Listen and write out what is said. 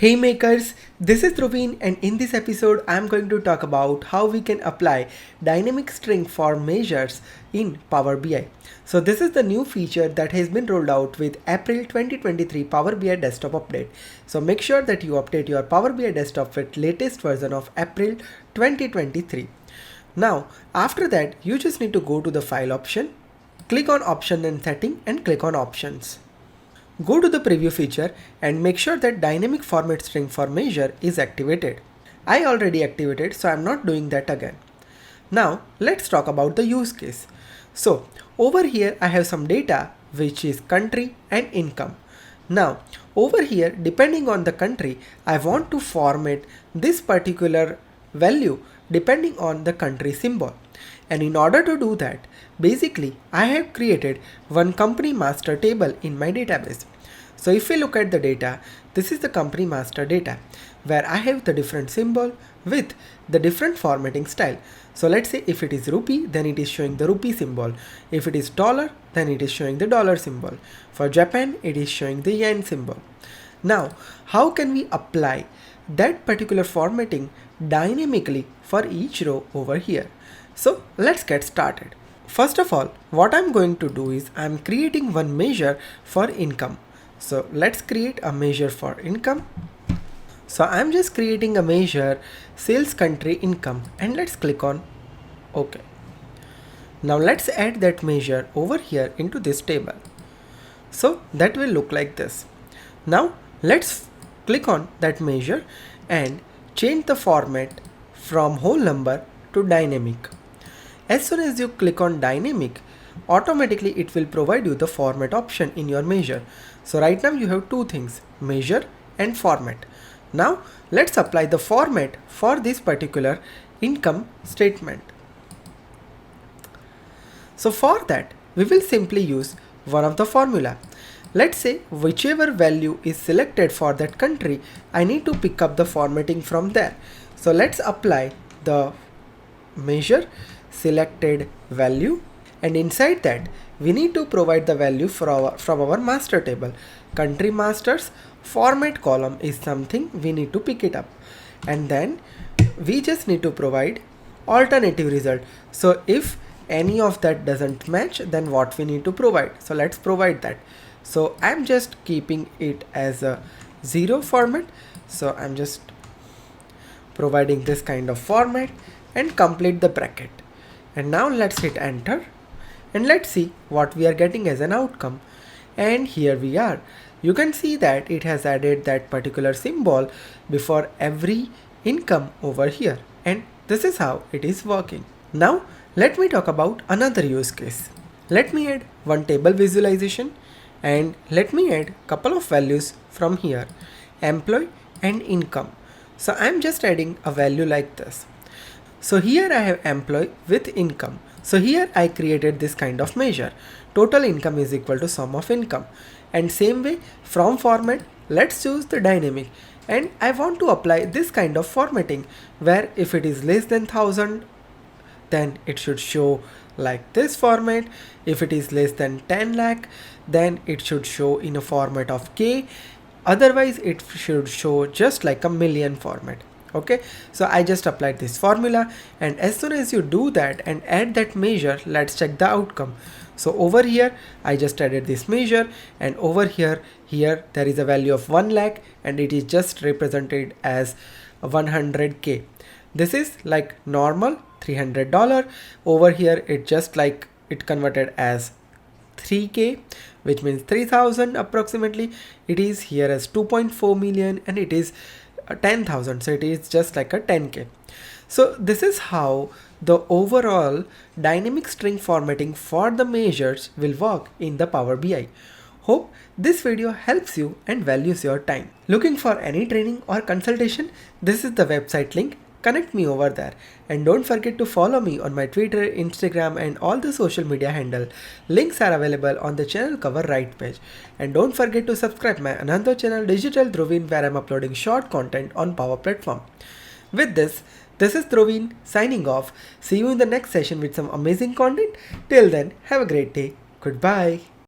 Hey makers, this is Dhruvin, and in this episode I am going to talk about how we can apply dynamic string for measures in Power BI. So this is the new feature that has been rolled out with April 2023 Power BI desktop update. So make sure that you update your Power BI desktop with latest version of April 2023. Now after that you just need to go to the file option, click on option and setting and click on options. Go to the preview feature and make sure that dynamic format string for measure is activated. I already activated, so I'm not doing that again. Now let's talk about the use case. So over here I have some data which is country and income. Now over here, depending on the country, I want to format this particular value depending on the country symbol. And in order to do that, basically I have created one company master table in my database. So if we look at the data, this is the company master data where I have the different symbol with the different formatting style. So let's say if it is rupee, then it is showing the rupee symbol. If it is dollar, then it is showing the dollar symbol. For Japan, it is showing the yen symbol. Now, how can we apply that particular formatting dynamically for each row over here? So let's get started. First of all, what I'm going to do is I'm creating one measure for income. So let's create a measure for income. So I'm just creating a measure sales country income and let's click on OK. Now let's add that measure over here into this table. So that will look like this. Now let's click on that measure and change the format from whole number to dynamic. As soon as you click on dynamic, automatically it will provide you the format option in your measure. So right now you have two things, measure and format. Now let's apply the format for this particular income statement. So for that, we will simply use one of the formula. Let's say whichever value is selected for that country, I need to pick up the formatting from there. So let's apply the measure selected value, and inside that we need to provide the value from our master table. Country masters format column is something we need to pick it up, and then we just need to provide alternative result. So if any of that doesn't match, then what we need to provide, so let's provide that. So I'm just keeping it as a 0 format. So I'm just providing this kind of format and complete the bracket. And now let's hit enter and let's see what we are getting as an outcome. And here we are. You can see that it has added that particular symbol before every income over here. And this is how it is working. Now let me talk about another use case. Let me add one table visualization and let me add couple of values from here, employee and income. So I'm just adding a value like this. So here I have employee with income. So here I created this kind of measure. Total income is equal to sum of income. And same way from format, let's choose the dynamic. And I want to apply this kind of formatting where if it is less than 1000, then it should show like this format. If it is less than 10 lakh, then it should show in a format of K. Otherwise it should show just like a million format. Okay, so I just applied this formula, and as soon as you do that and add that measure, let's check the outcome. So over here I just added this measure, and over here there is a value of 1 lakh and it is just represented as 100k. This is like normal $300. Over here it just like it converted as 3k, which means 3000 approximately. It is here as 2.4 million and it is 10,000, so it is just like a 10k. So this is how the overall dynamic string formatting for the measures will work in the Power BI. Hope this video helps you and values your time. Looking for any training or consultation? This is the website link. Connect me over there, and don't forget to follow me on my Twitter, Instagram and all the social media handle. Links are available on the channel cover right page. And don't forget to subscribe my another channel Digital Dhruvin, where I'm uploading short content on Power Platform. With this is Dhruvin signing off. See you in the next session with some amazing content. Till then, have a great day. Goodbye.